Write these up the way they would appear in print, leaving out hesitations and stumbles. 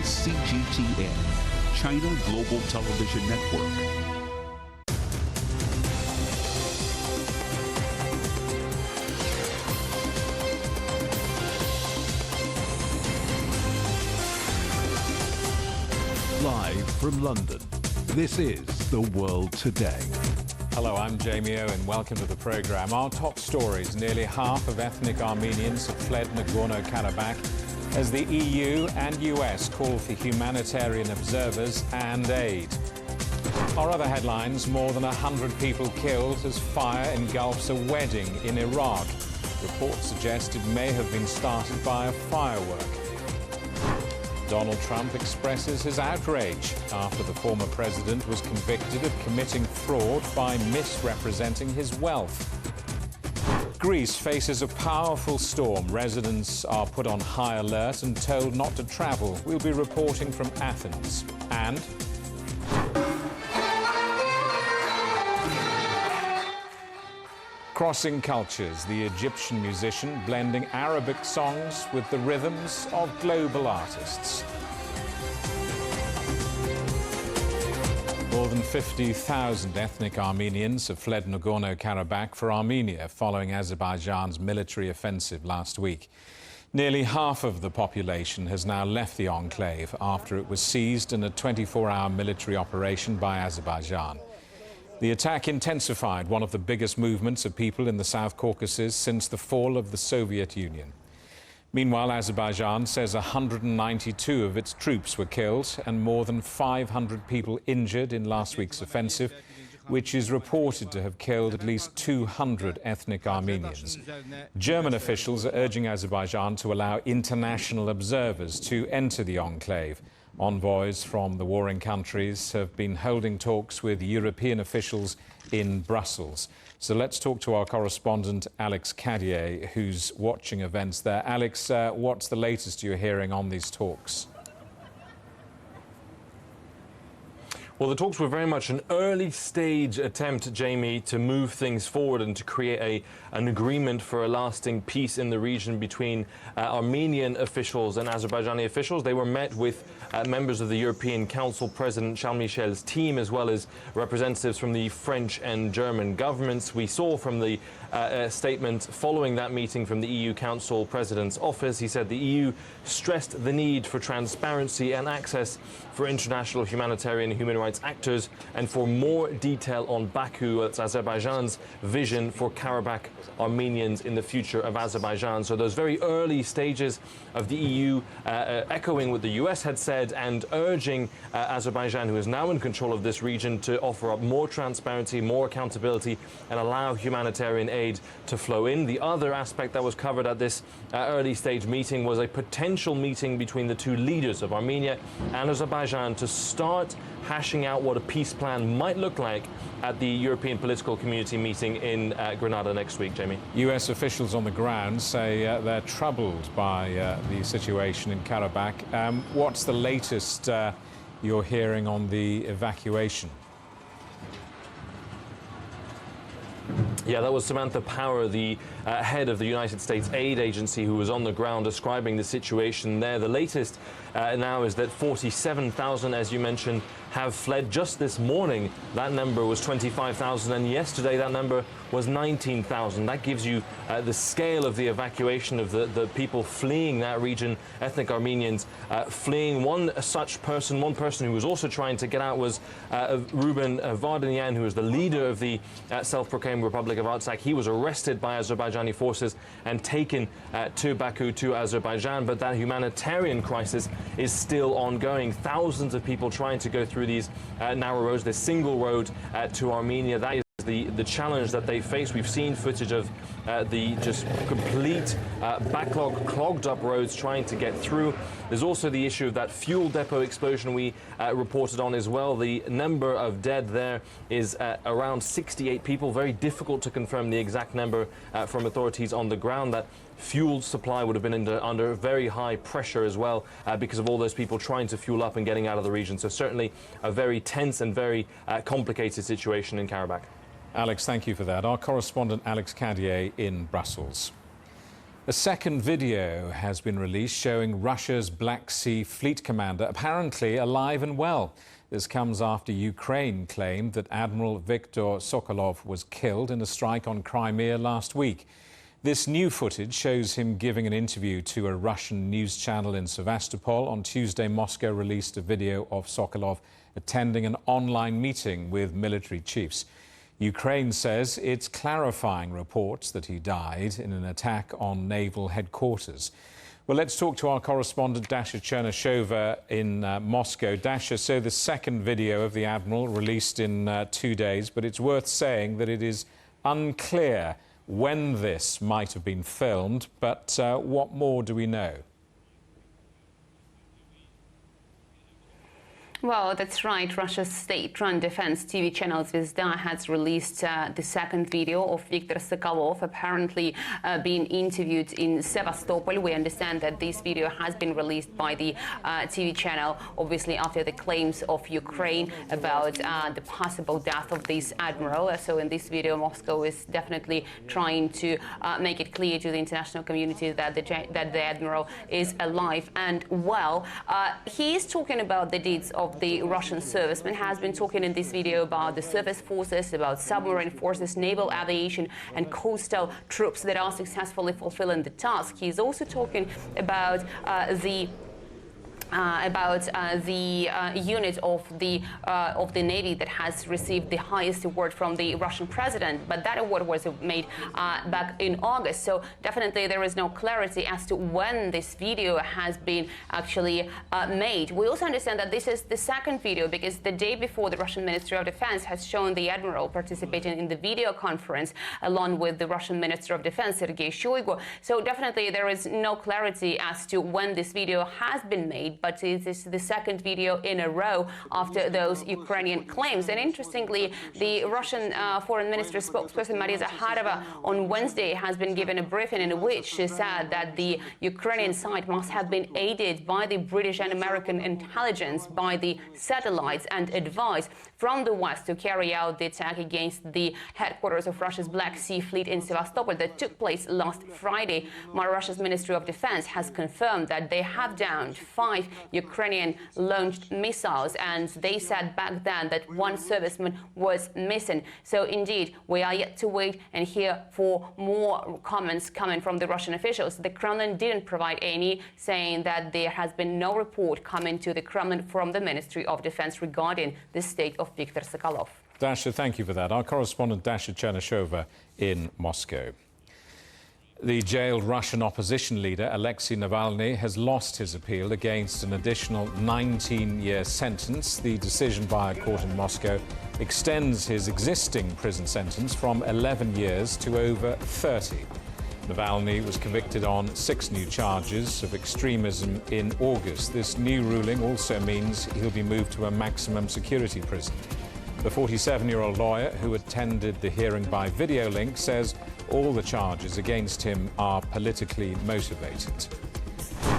is CGTN, China Global Television Network. Live from London, this is The World Today. Hello, I'm Jamie Owen. Welcome to the programme. Our top stories: nearly half of ethnic Armenians have fled Nagorno-Karabakh as the EU and US call for humanitarian observers and aid. Our other headlines: more than 100 people killed as fire engulfs a wedding in Iraq. Reports suggest it may have been started by a firework. Donald Trump expresses his outrage after the former president was convicted of committing fraud by misrepresenting his wealth. Greece faces a powerful storm. Residents are put on high alert and told not to travel. We'll be reporting from Athens. And crossing cultures, the Egyptian musician blending Arabic songs with the rhythms of global artists. More than 50,000 ethnic Armenians have fled Nagorno-Karabakh for Armenia following Azerbaijan's military offensive last week. Nearly half of the population has now left the enclave after it was seized in a 24-hour military operation by Azerbaijan. The attack intensified one of the biggest movements of people in the South Caucasus since the fall of the Soviet Union. Meanwhile, Azerbaijan says 192 of its troops were killed and more than 500 people injured in last week's offensive, which is reported to have killed at least 200 ethnic Armenians. German officials are urging Azerbaijan to allow international observers to enter the enclave. Envoys from the warring countries have been holding talks with European officials in Brussels. So let's talk to our correspondent, Alex Cadier, who's watching events there. Alex, what's the latest you're hearing on these talks? Well, the talks were very much an early-stage attempt, Jamie, to move things forward and to create an agreement for a lasting peace in the region between Armenian officials and Azerbaijani officials. They were met with members of the European Council President Charles Michel's team, as well as representatives from the French and German governments. We saw from the statement following that meeting from the EU Council President's office, he said the EU stressed the need for transparency and access for international humanitarian and human rights actors, and for more detail on Baku, that's Azerbaijan's vision for Karabakh Armenians in the future of Azerbaijan. So those very early stages of the EU echoing what the US had said and urging Azerbaijan, who is now in control of this region, to offer up more transparency, more accountability, and allow humanitarian aid to flow in. The other aspect that was covered at this early stage meeting was a potential meeting between the two leaders of Armenia and Azerbaijan to start hashing out what a peace plan might look like at the European Political Community meeting in Granada next week, Jamie. US officials on the ground say they're troubled by the situation in Karabakh. What's the latest you're hearing on the evacuation? Yeah, that was Samantha Power, the head of the United States Aid Agency, who was on the ground describing the situation there. The latest now is that 47,000, as you mentioned, have fled. Just this morning, that number was 25,000, and yesterday that number was 19,000. That gives you the scale of the evacuation of the people fleeing that region, ethnic Armenians fleeing. One person who was also trying to get out was Ruben Vardanyan, who is the leader of the self-proclaimed Republic of Artsakh. He was arrested by Azerbaijani forces and taken to Baku, to Azerbaijan, but that humanitarian crisis is still ongoing. Thousands of people trying to go through these narrow roads, this single road to Armenia. That is the challenge that they face. We've seen footage of the just complete backlog, clogged up roads trying to get through. There's also the issue of that fuel depot explosion we reported on as well. The number of dead there is around 68 people. Very difficult to confirm the exact number from authorities on the ground. That fuel supply would have been under very high pressure as well because of all those people trying to fuel up and getting out of the region. So certainly a very tense and very complicated situation in Karabakh. Alex, thank you for that. Our correspondent Alex Cadier in Brussels. A second video has been released showing Russia's Black Sea Fleet commander apparently alive and well. This comes after Ukraine claimed that Admiral Viktor Sokolov was killed in a strike on Crimea last week. This new footage shows him giving an interview to a Russian news channel in Sevastopol. On Tuesday, Moscow released a video of Sokolov attending an online meeting with military chiefs. Ukraine says it's clarifying reports that he died in an attack on naval headquarters. Well, let's talk to our correspondent Dasha Chernyshova in Moscow. Dasha, so the second video of the Admiral released in 2 days, but it's worth saying that it is unclear when this might have been filmed, but what more do we know? Well, that's right. Russia's state-run defense TV channel Zvezda has released the second video of Viktor Sokolov apparently being interviewed in Sevastopol. We understand that this video has been released by the TV channel, obviously after the claims of Ukraine about the possible death of this admiral. So in this video, Moscow is definitely trying to make it clear to the international community that the admiral is alive and well. He is talking about the deeds of the Russian serviceman, has been talking in this video about the surface forces, about submarine forces, naval aviation and coastal troops that are successfully fulfilling the task. He's also talking about the unit of the Navy that has received the highest award from the Russian president, but that award was made back in August. So definitely there is no clarity as to when this video has been actually made. We also understand that this is the second video because the day before the Russian Ministry of Defense has shown the admiral participating in the video conference along with the Russian Minister of Defense, Sergei Shoigu. So definitely there is no clarity as to when this video has been made, but it is the second video in a row after those Ukrainian claims. And interestingly, the Russian Foreign Ministry spokesperson Maria Zakharova on Wednesday has been given a briefing in which she said that the Ukrainian side must have been aided by the British and American intelligence, by the satellites and advice from the West to carry out the attack against the headquarters of Russia's Black Sea Fleet in Sevastopol that took place last Friday. Russia's Ministry of Defense has confirmed that they have downed 5 Ukrainian launched missiles, and they said back then that one serviceman was missing. So indeed, we are yet to wait and hear for more comments coming from the Russian officials. The Kremlin didn't provide any, saying that there has been no report coming to the Kremlin from the Ministry of Defense regarding the state of Viktor Sokolov. Dasha, thank you for that. Our correspondent Dasha Chernyshova in Moscow. The jailed Russian opposition leader, Alexei Navalny, has lost his appeal against an additional 19-year sentence. The decision by a court in Moscow extends his existing prison sentence from 11 years to over 30. Navalny was convicted on 6 new charges of extremism in August. This new ruling also means he'll be moved to a maximum security prison. The 47-year-old lawyer who attended the hearing by video link says all the charges against him are politically motivated.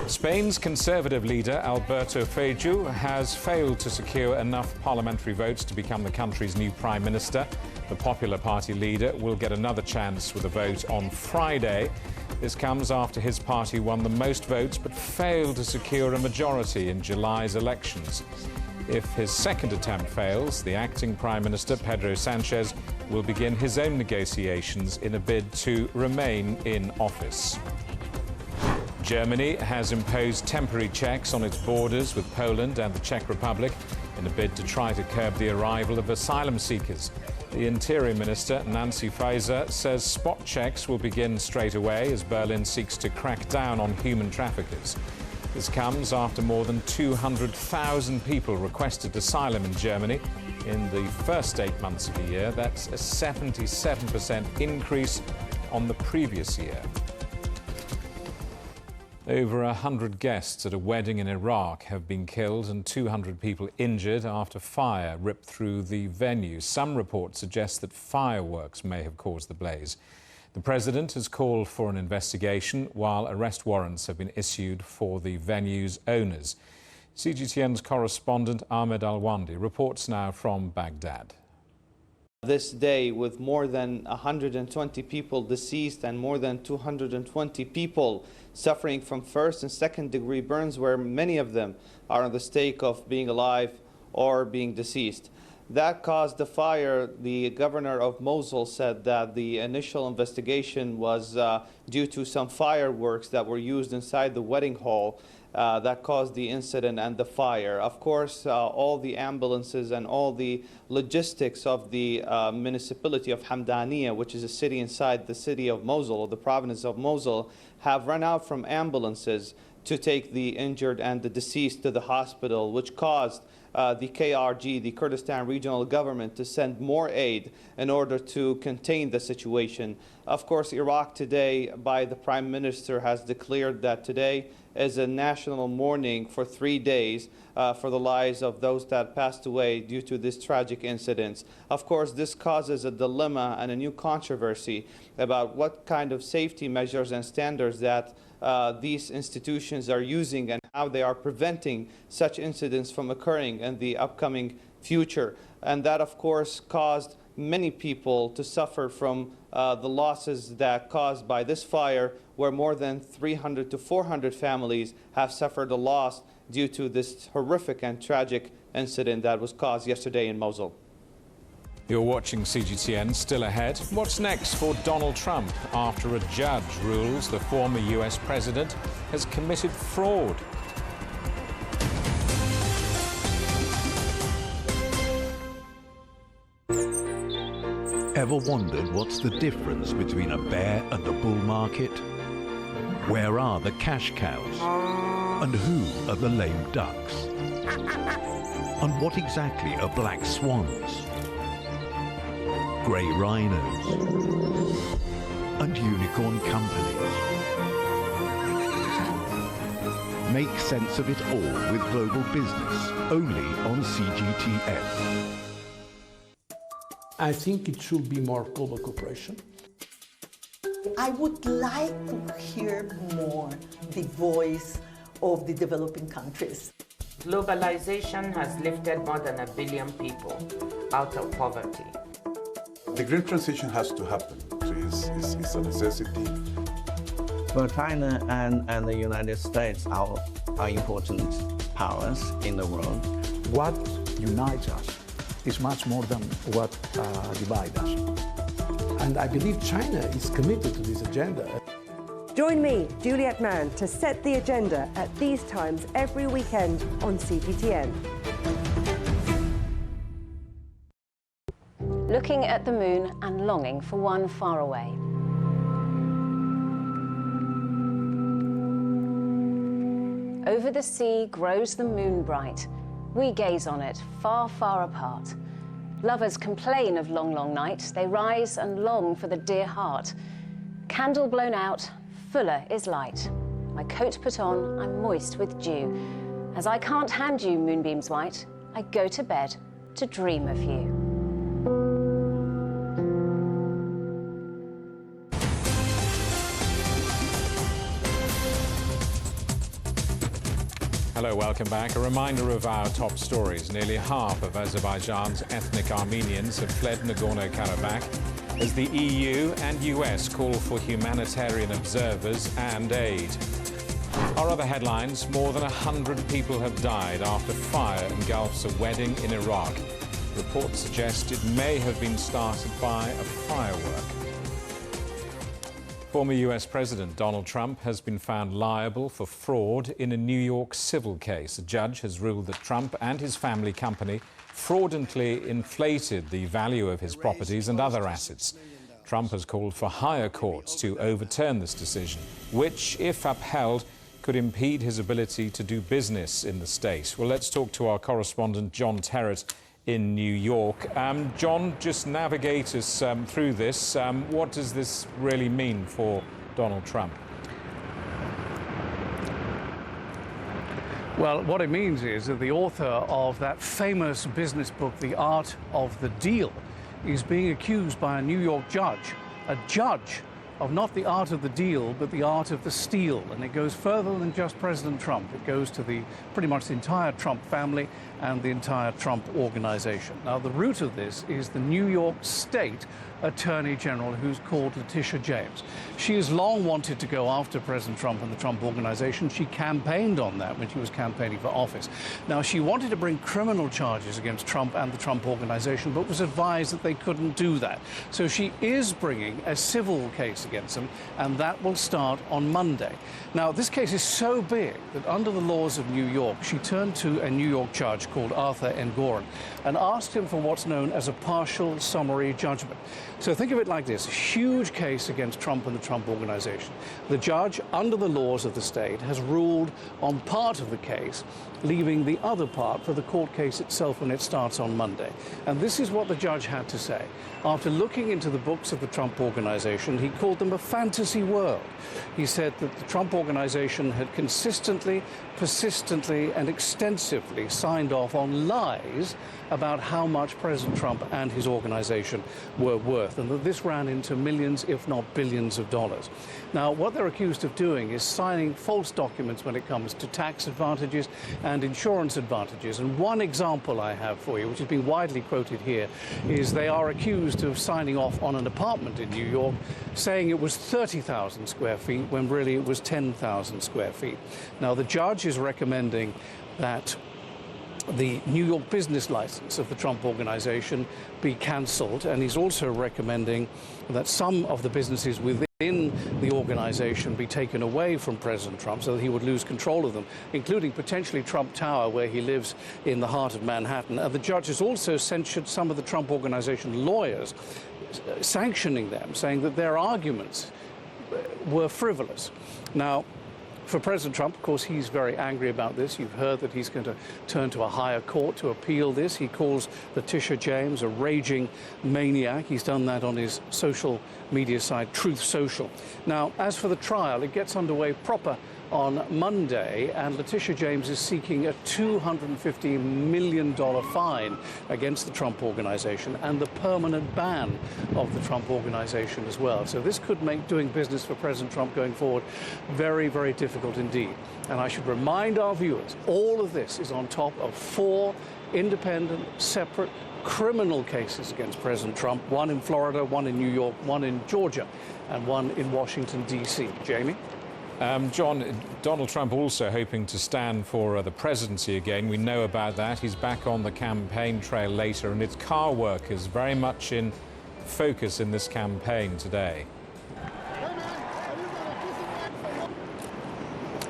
Spain's Conservative leader, Alberto Feijó, has failed to secure enough parliamentary votes to become the country's new prime minister. The Popular Party leader will get another chance with a vote on Friday. This comes after his party won the most votes but failed to secure a majority in July's elections. If his second attempt fails, the acting Prime Minister, Pedro Sanchez, will begin his own negotiations in a bid to remain in office. Germany has imposed temporary checks on its borders with Poland and the Czech Republic in a bid to try to curb the arrival of asylum seekers. The Interior Minister, Nancy Faeser, says spot checks will begin straight away as Berlin seeks to crack down on human traffickers. This comes after more than 200,000 people requested asylum in Germany in the first 8 months of the year. That's a 77% increase on the previous year. Over 100 guests at a wedding in Iraq have been killed and 200 people injured after fire ripped through the venue. Some reports suggest that fireworks may have caused the blaze. The president has called for an investigation, while arrest warrants have been issued for the venue's owners. CGTN's correspondent Ahmed Alwandi reports now from Baghdad. This day, with more than 120 people deceased and more than 220 people suffering from first and second degree burns, where many of them are on the stake of being alive or being deceased. That caused the fire. The governor of Mosul said that the initial investigation was due to some fireworks that were used inside the wedding hall that caused the incident and the fire. Of course, all the ambulances and all the logistics of the municipality of Hamdaniya, which is a city inside the city of Mosul, or the province of Mosul, have run out from ambulances to take the injured and the deceased to the hospital, which caused the KRG, the Kurdistan Regional Government, to send more aid in order to contain the situation. Of course, Iraq today, by the Prime Minister, has declared that today is a national mourning for 3 days for the lives of those that passed away due to this tragic incidents. Of course, this causes a dilemma and a new controversy about what kind of safety measures and standards that these institutions are using and how they are preventing such incidents from occurring in the upcoming future. And that, of course, caused many people to suffer from the losses that caused by this fire, where more than 300 to 400 families have suffered a loss due to this horrific and tragic incident that was caused yesterday in Mosul. You're watching CGTN. Still ahead, what's next for Donald Trump after a judge rules the former US president has committed fraud? Ever wondered what's the difference between a bear and a bull market? Where are the cash cows? And who are the lame ducks? And what exactly are black swans? Grey rhinos? And unicorn companies? Make sense of it all with Global Business, only on CGTN. I think it should be more global cooperation. I would like to hear more the voice of the developing countries. Globalization has lifted more than 1 billion people out of poverty. The green transition has to happen. It's a necessity. Well, China and the United States are important powers in the world. What unites us is much more than what divides us. And I believe China is committed to this agenda. Join me, Juliet Mann, to set the agenda at these times every weekend on CGTN. Looking at the moon and longing for one far away. Over the sea grows the moon bright. We gaze on it, far, far apart. Lovers complain of long, long night. They rise and long for the dear heart. Candle blown out, fuller is light. My coat put on, I'm moist with dew. As I can't hand you moonbeams white, I go to bed to dream of you. Hello, welcome back. A reminder of our top stories. Nearly half of Azerbaijan's ethnic Armenians have fled Nagorno-Karabakh as the EU and US call for humanitarian observers and aid. Our other headlines: more than 100 people have died after fire engulfs a wedding in Iraq. Reports suggest it may have been started by a firework. Former US President Donald Trump has been found liable for fraud in a New York civil case. A judge has ruled that Trump and his family company fraudulently inflated the value of his properties and other assets. Trump has called for higher courts to overturn this decision, which, if upheld, could impede his ability to do business in the state. Well, let's talk to our correspondent, John Terrett, in New York. John, just navigate us through this. What does this really mean for Donald Trump? Well, what it means is that the author of that famous business book, The Art of the Deal, is being accused by a New York judge of not the art of the deal, but the art of the steal. And it goes further than just President Trump. It goes to pretty much the entire Trump family and the entire Trump organization. Now, the root of this is the New York State Attorney General, who's called Letitia James. She has long wanted to go after President Trump and the Trump organization. She campaigned on that when she was campaigning for office. Now, she wanted to bring criminal charges against Trump and the Trump organization, but was advised that they couldn't do that. So she is bringing a civil case against them, and that will start on Monday. Now, this case is so big that under the laws of New York, she turned to a New York judge called Arthur Engoron and asked him for what's known as a partial summary judgment. So think of it like this: a huge case against Trump and the Trump organization. The judge, under the laws of the state, has ruled on part of the case, leaving the other part for the court case itself when it starts on Monday. And this is what the judge had to say. After looking into the books of the Trump organization, he called them a fantasy world. He said that the Trump organization had consistently, persistently, and extensively signed off on lies about how much President Trump and his organization were worth, and that this ran into millions, if not billions of dollars. Now, what they're accused of doing is signing false documents when it comes to tax advantages and insurance advantages. And one example I have for you, which has been widely quoted here, is they are accused of signing off on an apartment in New York, saying it was 30,000 square feet when really it was 10,000 square feet. Now, the judge is recommending that the New York business license of the Trump organization be cancelled, and he's also recommending that some of the businesses within the organization be taken away from President Trump so that he would lose control of them, including potentially Trump Tower, where he lives in the heart of Manhattan. And the judge has also censured some of the Trump organization lawyers, sanctioning them, saying that their arguments were frivolous. Now, for President Trump, of course, he's very angry about this. You've heard that he's going to turn to a higher court to appeal this. He calls Letitia James a raging maniac. He's done that on his social media site, Truth Social. Now, as for the trial, it gets underway proper on Monday, and Letitia James is seeking a $250 million fine against the Trump organization and the permanent ban of the Trump organization as well. So this could make doing business for President Trump going forward very, very difficult indeed. And I should remind our viewers, all of this is on top of 4 independent, separate criminal cases against President Trump, one in Florida, one in New York, one in Georgia, and one in Washington, D.C. Jamie? John, Donald Trump also hoping to stand for the presidency again. We know about that. He's back on the campaign trail later, and it's car workers very much in focus in this campaign today.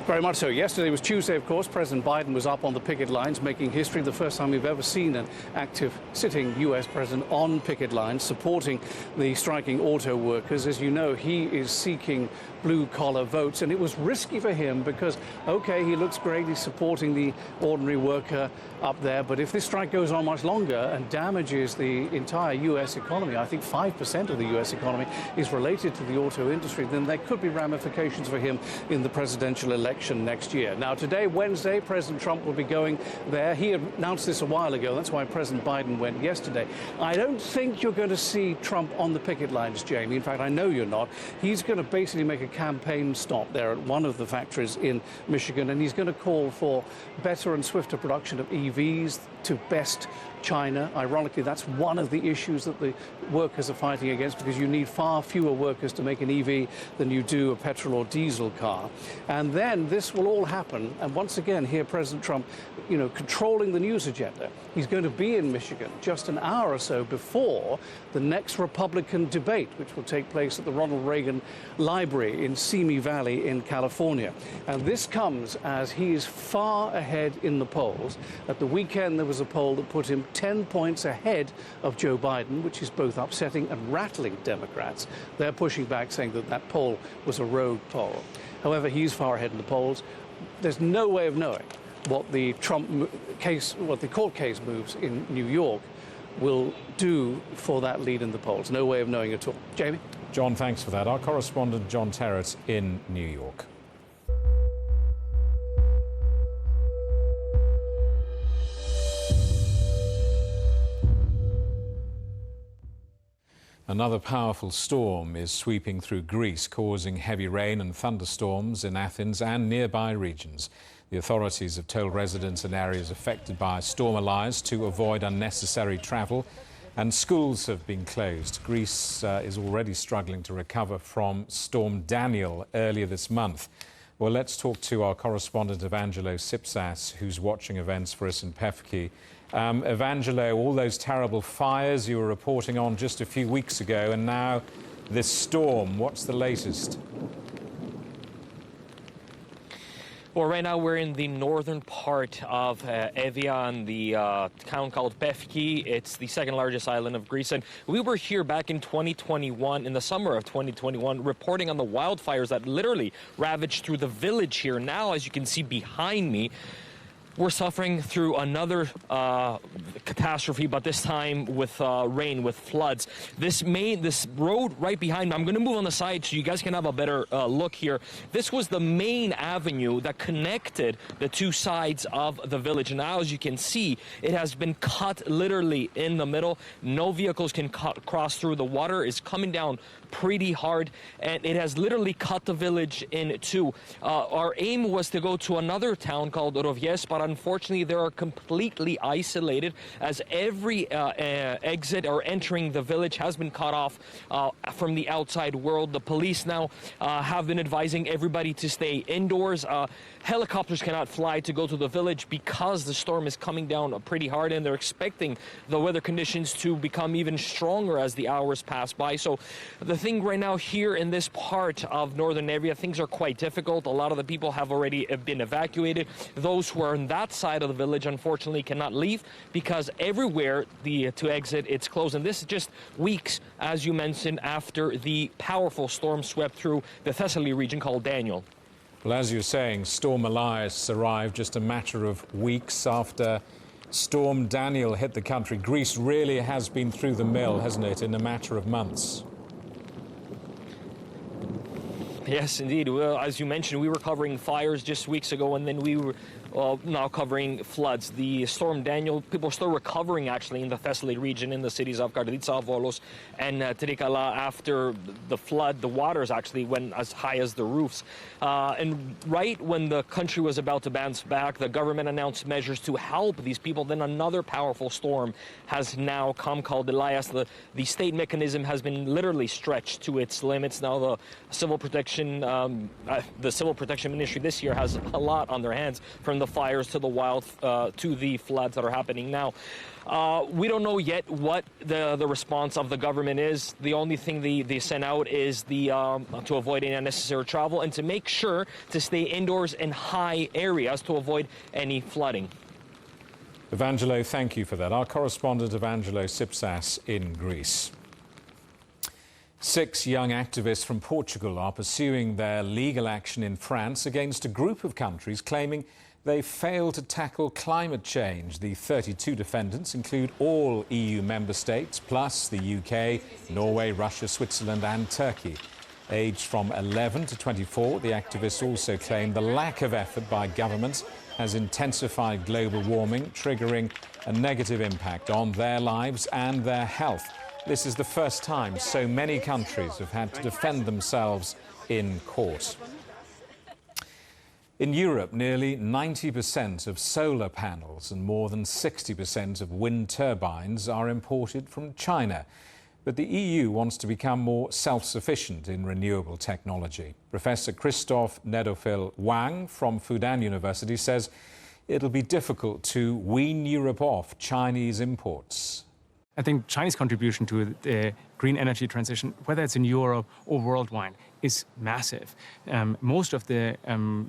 Very much so. Yesterday was Tuesday, of course. President Biden was up on the picket lines, making history. The first time we've ever seen an active sitting U.S. president on picket lines, supporting the striking auto workers. As you know, he is seeking blue-collar votes, and it was risky for him because, okay, he looks great, he's supporting the ordinary worker up there, but if this strike goes on much longer and damages the entire U.S. economy, I think 5% of the U.S. economy is related to the auto industry, then there could be ramifications for him in the presidential election next year. Now, today, Wednesday, President Trump will be going there. He announced this a while ago. That's why President Biden went yesterday. I don't think you're going to see Trump on the picket lines, Jamie. In fact, I know you're not. He's going to basically make a campaign stop there at one of the factories in Michigan, and he's going to call for better and swifter production of EVs to best China. Ironically, that's one of the issues that the workers are fighting against, because you need far fewer workers to make an EV than you do a petrol or diesel car. And then this will all happen, and once again, here President Trump, you know, controlling the news agenda. He's going to be in Michigan just an hour or so before the next Republican debate, which will take place at the Ronald Reagan Library in Simi Valley in California. And this comes as he is far ahead in the polls. At the weekend, there was a poll that put him 10 points ahead of Joe Biden, which is both upsetting and rattling Democrats. They're pushing back, saying that that poll was a rogue poll. However, he's far ahead in the polls. There's no way of knowing what the Trump case, what the court case moves in New York will do for that lead in the polls. No way of knowing at all. Jamie? John, thanks for that. Our correspondent, John Terrett, in New York. Another powerful storm is sweeping through Greece, causing heavy rain and thunderstorms in Athens and nearby regions. The authorities have told residents in areas affected by storm Elias to avoid unnecessary travel, and schools have been closed. Greece is already struggling to recover from Storm Daniel earlier this month. Well, let's talk to our correspondent Evangelo Sipsas, who's watching events for us in Pefki. Evangelo, all those terrible fires you were reporting on just a few weeks ago, and now this storm, what's the latest? Well, right now we're in the northern part of Evia, in the town called Pefki. It's the second largest island of Greece. And we were here back in 2021, in the summer of 2021, reporting on the wildfires that literally ravaged through the village here. Now, as you can see behind me, we're suffering through another catastrophe, but this time with rain, with floods. This road right behind me, I'm going to move on the side so you guys can have a better look here. This was the main avenue that connected the two sides of the village. And now, as you can see, it has been cut literally in the middle. No vehicles can cross through. The water is coming down pretty hard, and it has literally cut the village in two. Our aim was to go to another town called Rovies, but unfortunately they are completely isolated, as every exit or entering the village has been cut off from the outside world. The police now have been advising everybody to stay indoors. Helicopters cannot fly to go to the village because the storm is coming down pretty hard, and they're expecting the weather conditions to become even stronger as the hours pass by. So the thing right now here in this part of northern area, things are quite difficult. A lot of the people have already been evacuated. Those who are on that side of the village, unfortunately, cannot leave because everywhere to exit, it's closed. And this is just weeks, as you mentioned, after the powerful storm swept through the Thessaly region called Daniel. Well, as you're saying, Storm Elias arrived just a matter of weeks after Storm Daniel hit the country. Greece really has been through the mill, hasn't it, in a matter of months? Yes, indeed. Well, as you mentioned, we were covering fires just weeks ago, and then we were now covering floods. The Storm Daniel, people are still recovering, actually, in the Thessaly region, in the cities of Karditsa, Volos, and Trikala. After the flood, the waters actually went as high as the roofs. And right when the country was about to bounce back, the government announced measures to help these people. Then another powerful storm has now come, called Elias. The state mechanism has been literally stretched to its limits. Now the Civil Protection Ministry this year has a lot on their hands, from the fires to the floods that are happening now. We don't know yet what the response of the government is. The only thing they sent out is to avoid any unnecessary travel and to make sure to stay indoors in high areas to avoid any flooding. Evangelo, thank you for that. Our correspondent Evangelo Sipsas in Greece. 6 young activists from Portugal are pursuing their legal action in France against a group of countries claiming they failed to tackle climate change. The 32 defendants include all EU member states, plus the UK, Norway, Russia, Switzerland and Turkey. Aged from 11 to 24, the activists also claim the lack of effort by governments has intensified global warming, triggering a negative impact on their lives and their health. This is the first time so many countries have had to defend themselves in court. In Europe, nearly 90% of solar panels and more than 60% of wind turbines are imported from China. But the EU wants to become more self-sufficient in renewable technology. Professor Christophe Nedofil Wang from Fudan University says it'll be difficult to wean Europe off Chinese imports. I think Chinese contribution to the green energy transition, whether it's in Europe or worldwide, is massive. Most of the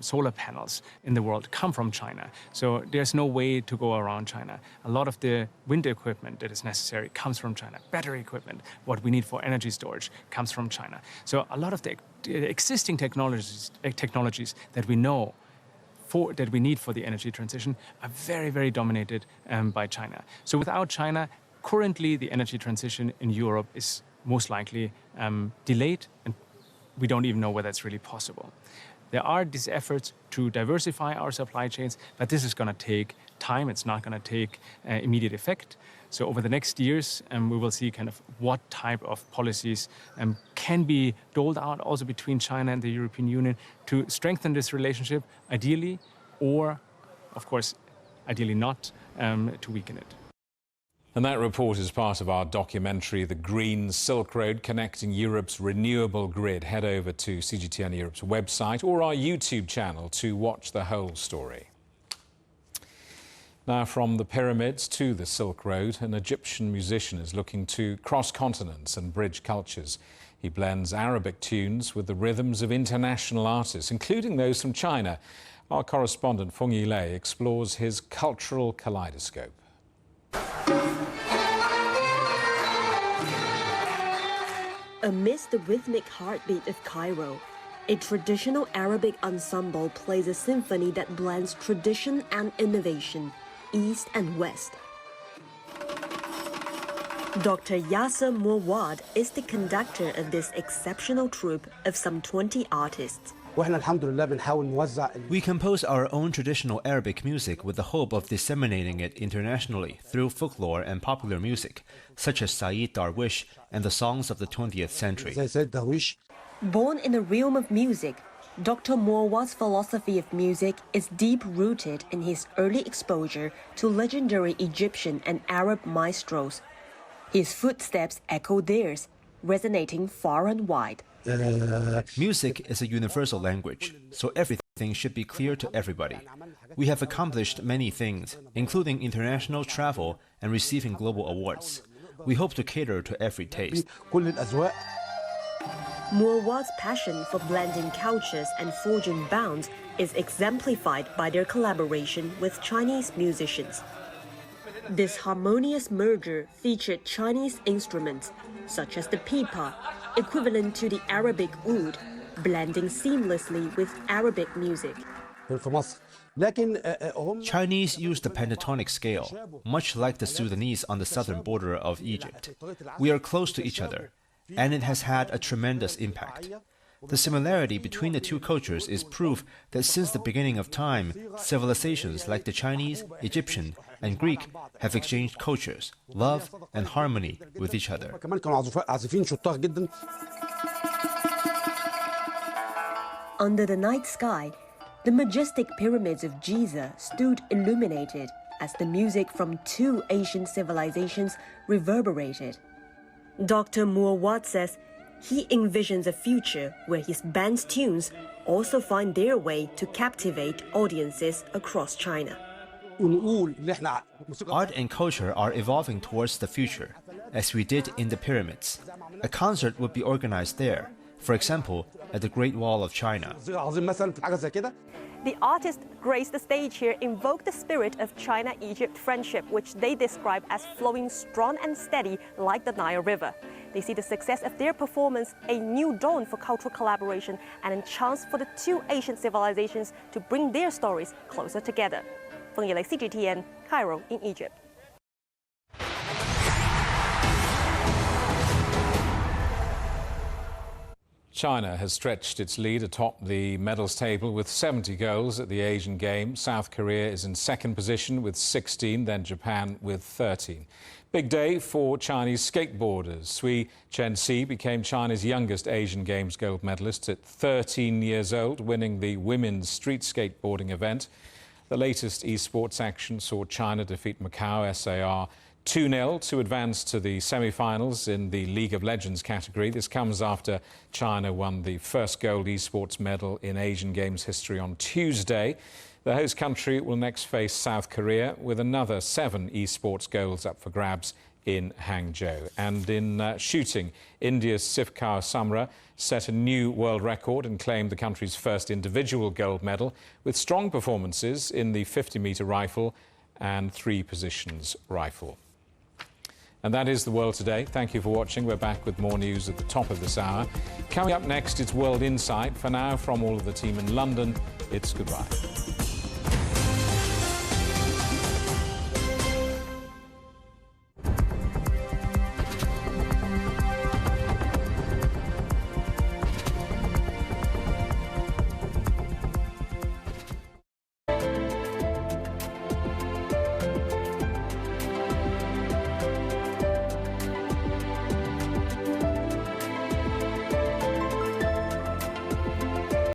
solar panels in the world come from China, so there's no way to go around China. A lot of the wind equipment that is necessary comes from China. Battery equipment, what we need for energy storage, comes from China. So a lot of the existing technologies that we know that we need for the energy transition are very, very dominated by China. So without China, currently, the energy transition in Europe is most likely delayed, and we don't even know whether it's really possible. There are these efforts to diversify our supply chains, but this is going to take time. It's not going to take immediate effect. So over the next years, we will see kind of what type of policies can be doled out also between China and the European Union to strengthen this relationship, ideally, or, of course, ideally not, to weaken it. And that report is part of our documentary, The Green Silk Road, Connecting Europe's Renewable Grid. Head over to CGTN Europe's website or our YouTube channel to watch the whole story. Now, from the pyramids to the Silk Road, an Egyptian musician is looking to cross continents and bridge cultures. He blends Arabic tunes with the rhythms of international artists, including those from China. Our correspondent Feng Yilei explores his cultural kaleidoscope. Amidst the rhythmic heartbeat of Cairo, a traditional Arabic ensemble plays a symphony that blends tradition and innovation, East and West. Dr. Yasser Mouawad is the conductor of this exceptional troupe of some 20 artists. We compose our own traditional Arabic music with the hope of disseminating it internationally through folklore and popular music, such as Saeed Darwish and the songs of the 20th century. Born in the realm of music, Dr. Mouawad's philosophy of music is deep-rooted in his early exposure to legendary Egyptian and Arab maestros. His footsteps echo theirs, resonating far and wide. Music is a universal language, so everything should be clear to everybody. We have accomplished many things, including international travel and receiving global awards. We hope to cater to every taste. Mouawad's passion for blending cultures and forging bonds is exemplified by their collaboration with Chinese musicians. This harmonious merger featured Chinese instruments, such as the pipa, equivalent to the Arabic oud, blending seamlessly with Arabic music. Chinese use the pentatonic scale, much like the Sudanese on the southern border of Egypt. We are close to each other, and it has had a tremendous impact. The similarity between the two cultures is proof that since the beginning of time, civilizations like the Chinese, Egyptian, and Greek have exchanged cultures, love, and harmony with each other. Under the night sky, the majestic pyramids of Giza stood illuminated as the music from two ancient civilizations reverberated. Dr. Mouawad says he envisions a future where his band's tunes also find their way to captivate audiences across China. Art and culture are evolving towards the future, as we did in the pyramids. A concert would be organized there, for example, at the Great Wall of China. The artists graced the stage here invoke the spirit of China-Egypt friendship, which they describe as flowing strong and steady like the Nile River. They see the success of their performance a new dawn for cultural collaboration and a chance for the two ancient civilizations to bring their stories closer together. Feng Yilei, CGTN, Cairo in Egypt. China has stretched its lead atop the medals table with 70 goals at the Asian Games. South Korea is in second position with 16, then Japan with 13. Big day for Chinese skateboarders. Sui Chen-si became China's youngest Asian Games gold medalist at 13 years old, winning the women's street skateboarding event. The latest esports action saw China defeat Macau SAR 2-0 to advance to the semi-finals in the League of Legends category. This comes after China won the first gold esports medal in Asian Games history on Tuesday. The host country will next face South Korea with another 7 esports golds up for grabs in Hangzhou. And in shooting, India's Sivkar Samra set a new world record and claimed the country's first individual gold medal with strong performances in the 50-metre rifle and 3 positions rifle. And that is the world today. Thank you for watching. We're back with more news at the top of this hour. Coming up next, it's World Insight. For now, from all of the team in London, it's goodbye.